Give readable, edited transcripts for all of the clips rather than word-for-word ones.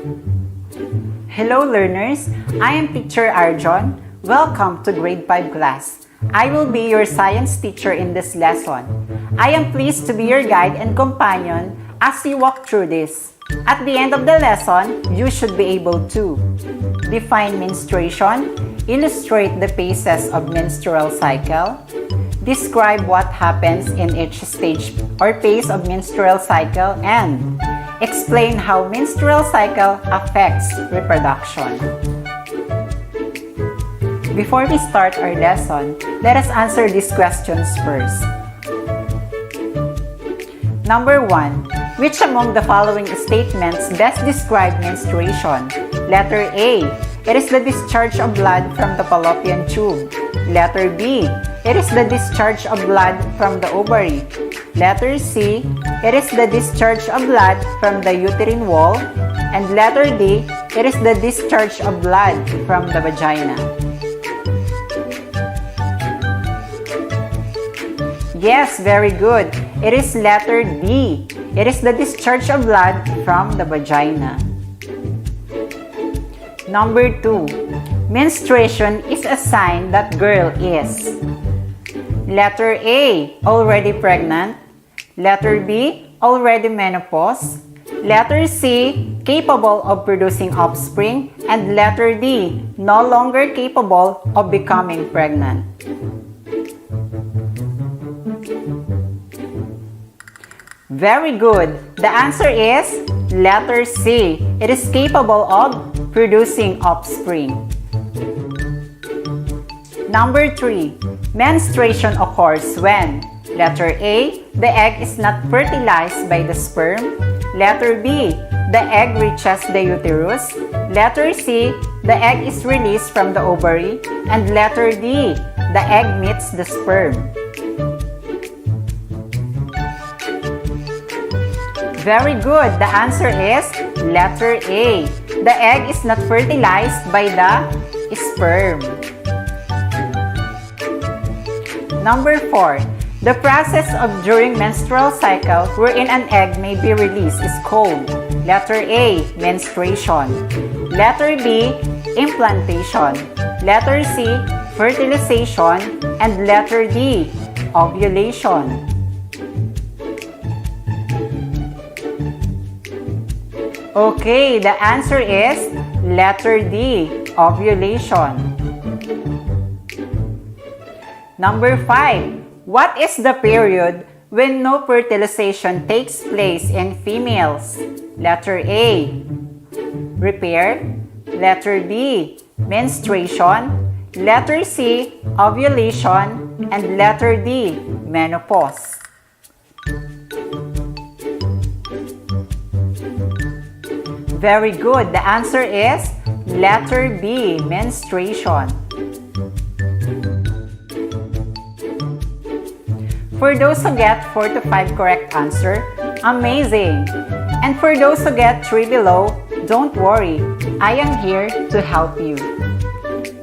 Hello learners, I am Teacher Arjon. Welcome to Grade 5 class. I will be your science teacher in this lesson. I am pleased to be your guide and companion as we walk through this. At the end of the lesson, you should be able to define menstruation, illustrate the phases of menstrual cycle, describe what happens in each stage or phase of menstrual cycle, and explain how menstrual cycle affects reproduction. Before we start our lesson, let us answer these questions first. Number 1. Which among the following statements best describe menstruation? Letter A. It is the discharge of blood from the fallopian tube. Letter B. It is the discharge of blood from the ovary. Letter C. It is the discharge of blood from the uterine wall. And letter D. It is the discharge of blood from the vagina. Yes, very good. It is letter D. It is the discharge of blood from the vagina. Number 2. Menstruation is a sign that girl is letter A. Already pregnant. Letter B. Already menopause. Letter C. Capable of producing offspring. And letter D. No longer capable of becoming pregnant. Very good. The answer is letter C. It is capable of producing offspring. Number 3. Menstruation occurs when letter A. The egg is not fertilized by the sperm. Letter B. The egg reaches the uterus. Letter C. The egg is released from the ovary. And letter D. The egg meets the sperm. Very good. The answer is letter A. The egg is not fertilized by the sperm. Number 4. The process of during menstrual cycle wherein an egg may be released is called letter A. Menstruation. Letter B. Implantation. Letter C. Fertilization. And letter D. Ovulation. Okay, the answer is letter D. Ovulation. Number 5. What is the period when no fertilization takes place in females? Letter A. Repair. Letter B. Menstruation. Letter C. Ovulation. And letter D. Menopause. Very good. The answer is letter B. Menstruation. For those who get 4 to 5 correct answer, amazing! And for those who get 3 below, don't worry, I am here to help you.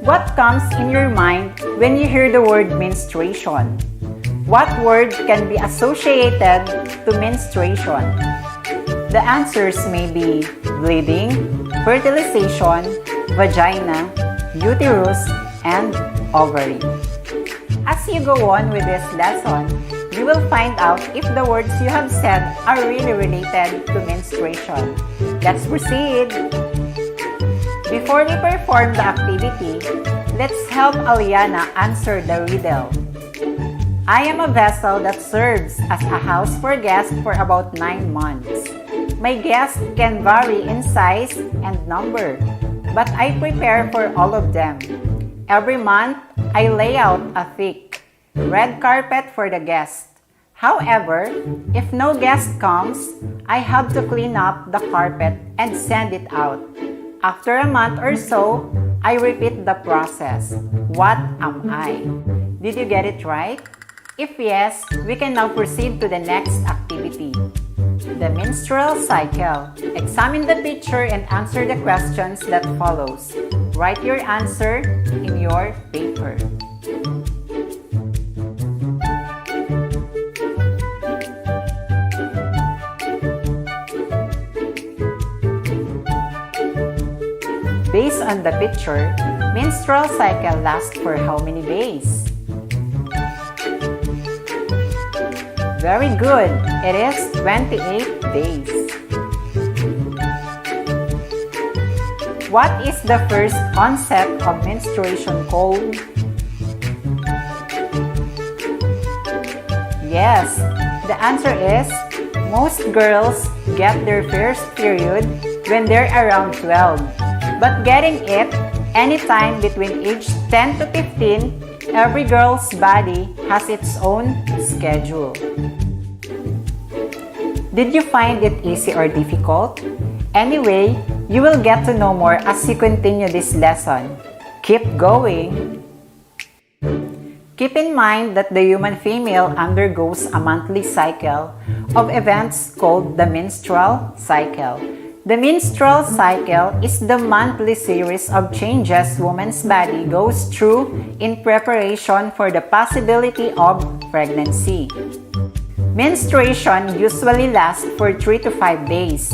What comes in your mind when you hear the word menstruation? What word can be associated to menstruation? The answers may be bleeding, fertilization, vagina, uterus, and ovary. As you go on with this lesson, you will find out if the words you have said are really related to menstruation. Let's proceed! Before we perform the activity, let's help Aliana answer the riddle. I am a vessel that serves as a house for guests for about 9 months. My guests can vary in size and number, but I prepare for all of them. Every month, I lay out a thick red carpet for the guest. However, if no guest comes, I have to clean up the carpet and send it out. After a month or so, I repeat the process. What am I? Did you get it right? If yes, we can now proceed to the next activity. The menstrual cycle. Examine the picture and answer the questions that follows. Write your answer in your paper. Based on the picture, menstrual cycle lasts for how many days? Very good. It is 28 days. What is the first onset of menstruation called? Yes, the answer is most girls get their first period when they're around 12, but getting it anytime between age 10 to 15, every girl's body has its own schedule. Did you find it easy or difficult? Anyway, you will get to know more as you continue this lesson. Keep going! Keep in mind that the human female undergoes a monthly cycle of events called the menstrual cycle. The menstrual cycle is the monthly series of changes woman's body goes through in preparation for the possibility of pregnancy. Menstruation usually lasts for 3 to 5 days,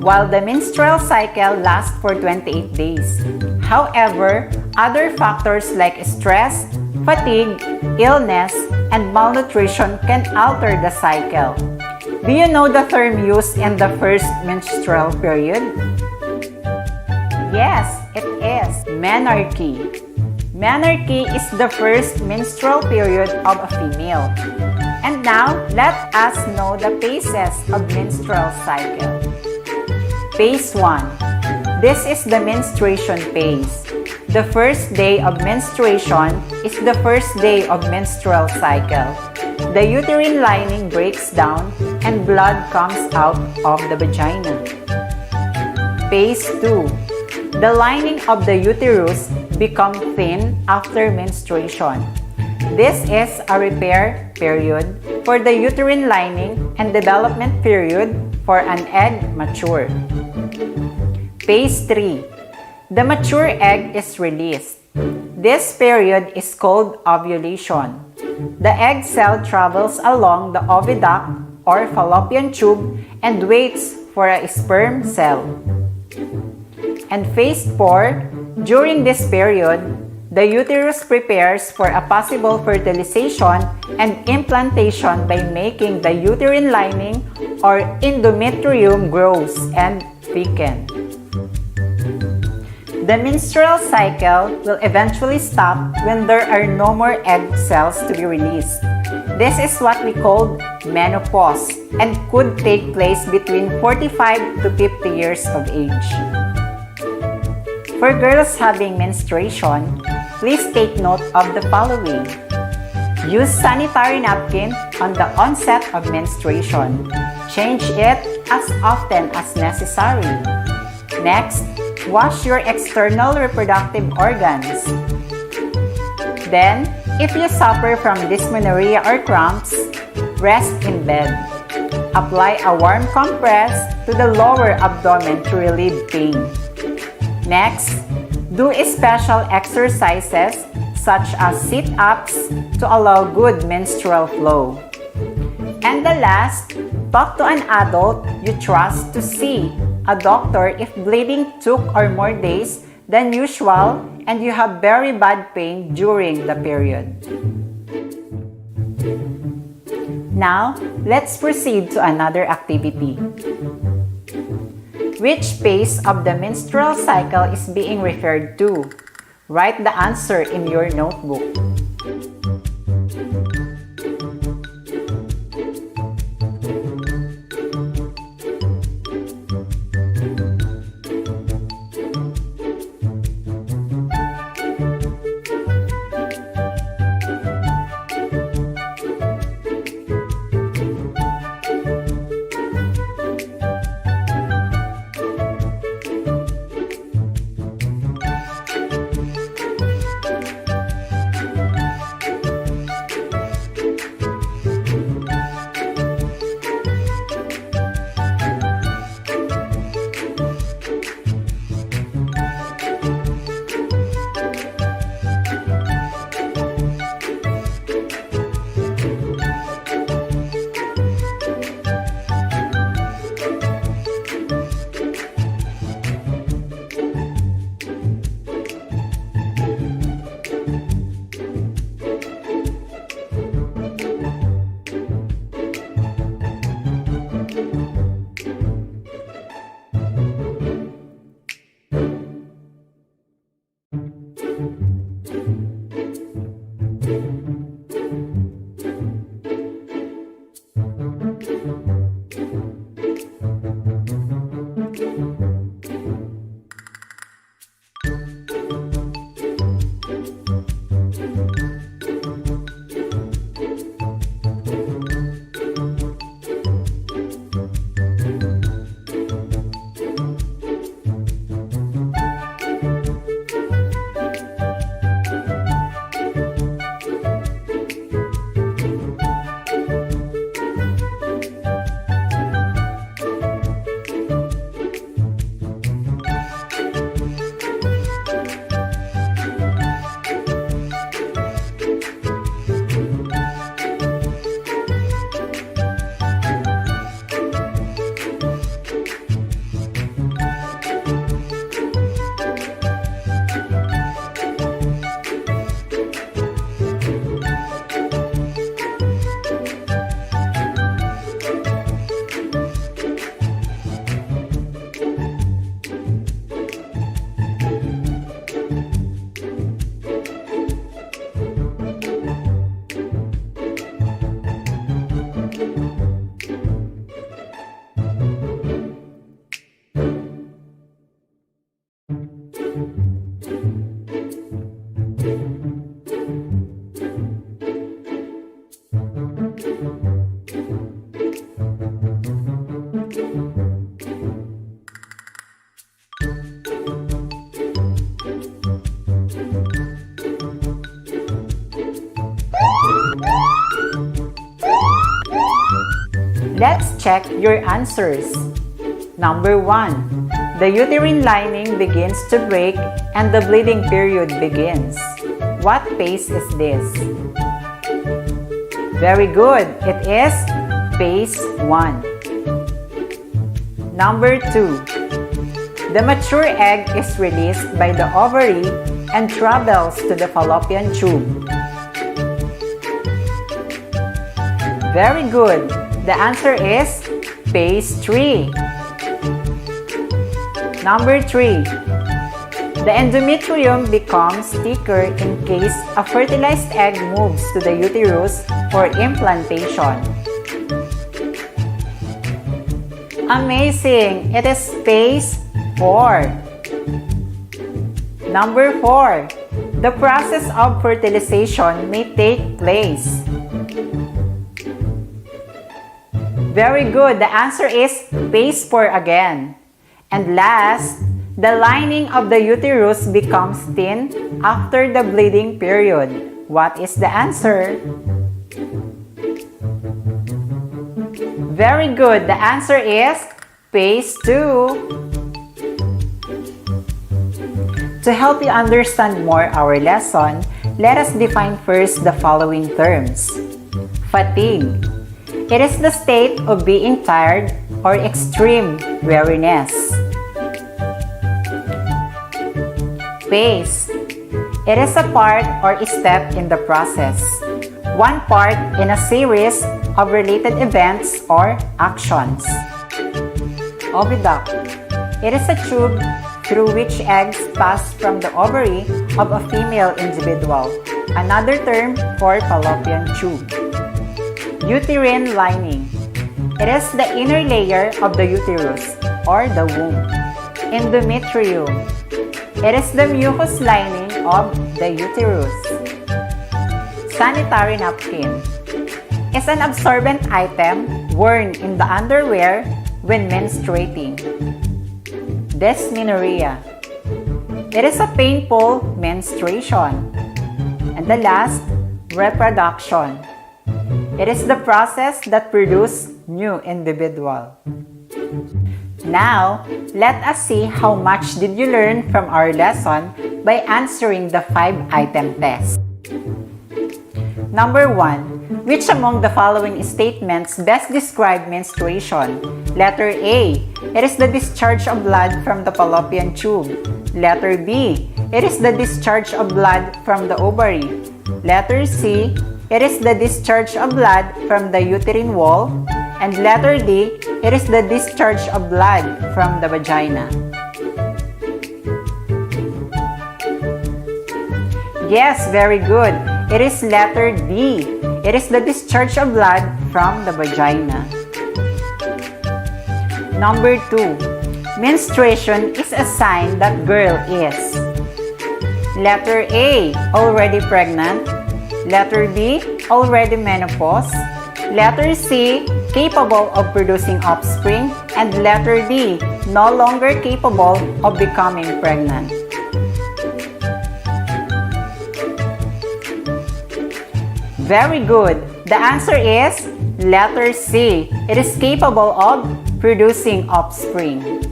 while the menstrual cycle lasts for 28 days. However, other factors like stress, fatigue, illness, and malnutrition can alter the cycle. Do you know the term used in the first menstrual period? Yes, it is menarche. Menarche is the first menstrual period of a female. And now, let us know the phases of menstrual cycle. Phase 1. This is the menstruation phase. The first day of menstruation is the first day of menstrual cycle. The uterine lining breaks down and blood comes out of the vagina. Phase 2. The lining of the uterus becomes thin after menstruation. This is a repair period for the uterine lining and development period for an egg mature. Phase 3. The mature egg is released. This period is called ovulation. The egg cell travels along the oviduct or fallopian tube and waits for a sperm cell. And phase 4, during this period, the uterus prepares for a possible fertilization and implantation by making the uterine lining or endometrium grows and thicken. The menstrual cycle will eventually stop when there are no more egg cells to be released. This is what we call menopause and could take place between 45 to 50 years of age. For girls having menstruation, please take note of the following. Use sanitary napkin on the onset of menstruation. Change it as often as necessary. Next, wash your external reproductive organs. Then, if you suffer from dysmenorrhea or cramps, rest in bed. Apply a warm compress to the lower abdomen to relieve pain. Next, do special exercises such as sit-ups to allow good menstrual flow. And the last, talk to an adult you trust to see a doctor if bleeding took or more days than usual and you have very bad pain during the period. Now, let's proceed to another activity. Which phase of the menstrual cycle is being referred to? Write the answer in your notebook. Let's check your answers. Number 1. The uterine lining begins to break and the bleeding period begins. What phase is this? Very good. It is phase 1. Number 2. The mature egg is released by the ovary and travels to the fallopian tube. Very good. The answer is phase 3. Number 3. The endometrium becomes thicker in case a fertilized egg moves to the uterus for implantation. Amazing! It is phase 4. Number 4. The process of fertilization may take place. Very good. The answer is phase 4 again. And last, the lining of the uterus becomes thin after the bleeding period. What is the answer? Very good. The answer is phase 2. To help you understand more our lesson, let us define first the following terms. Fatigue. It is the state of being tired or extreme weariness. Phase. It is a part or a step in the process. One part in a series of related events or actions. Oviduct. It is a tube through which eggs pass from the ovary of a female individual. Another term for fallopian tube. Uterine lining. It is the inner layer of the uterus or the womb. Endometrium. It is the mucous lining of the uterus. Sanitary napkin is an absorbent item worn in the underwear when menstruating. Dysmenorrhea. It is a painful menstruation. And the last, reproduction. It is the process that produces new individual. Now, let us see how much did you learn from our lesson by answering the 5-item test. Number 1. Which among the following statements best describe menstruation? Letter A. It is the discharge of blood from the fallopian tube. Letter B. It is the discharge of blood from the ovary. Letter C. It is the discharge of blood from the uterine wall. And letter D. It is the discharge of blood from the vagina. Yes, very good. It is letter D. It is the discharge of blood from the vagina. Number 2. Menstruation is a sign that girl is. Letter A. Already pregnant. Letter B. Already menopause. Letter C. Capable of producing offspring. And letter D. No longer capable of becoming pregnant. Very good. The answer is letter C. It is capable of producing offspring.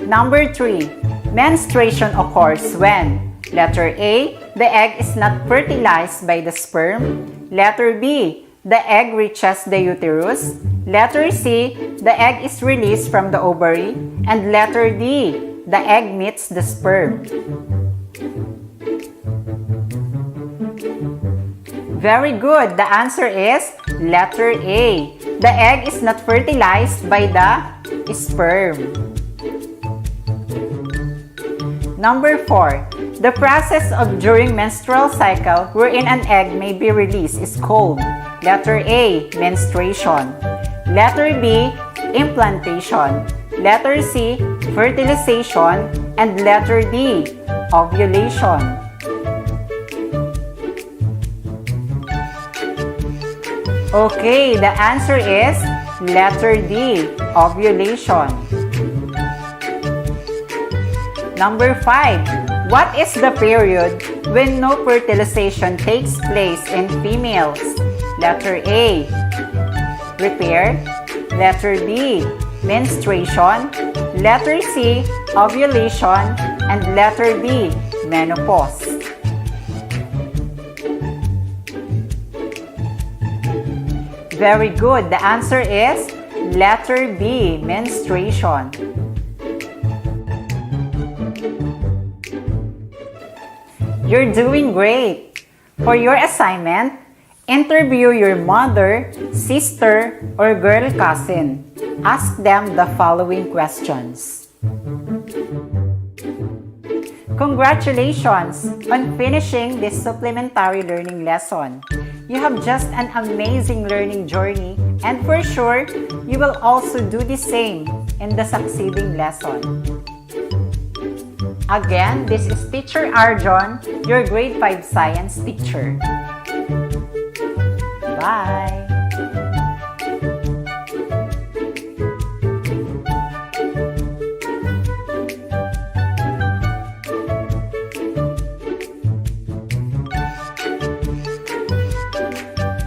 Number 3. Menstruation occurs when? Letter A. The egg is not fertilized by the sperm. Letter B. The egg reaches the uterus. Letter C. The egg is released from the ovary. And letter D. The egg meets the sperm. Very good. The answer is letter A. The egg is not fertilized by the sperm. Number 4. The process of during menstrual cycle wherein an egg may be released is called letter A. Menstruation. Letter B. Implantation. Letter C. Fertilization. And letter D. Ovulation. Okay, the answer is letter D. Ovulation. Number 5. What is the period when no fertilization takes place in females? Letter A. repair. Letter B, menstruation. Letter C, ovulation. And letter D, menopause. Very good. The answer is letter B, menstruation. You're doing great. For your assignment, interview your mother, sister, or girl cousin. Ask them the following questions. Congratulations on finishing this supplementary learning lesson. You have just an amazing learning journey, and for sure, you will also do the same in the succeeding lesson. Again, this is Teacher Arjon, your grade 5 science teacher. Bye!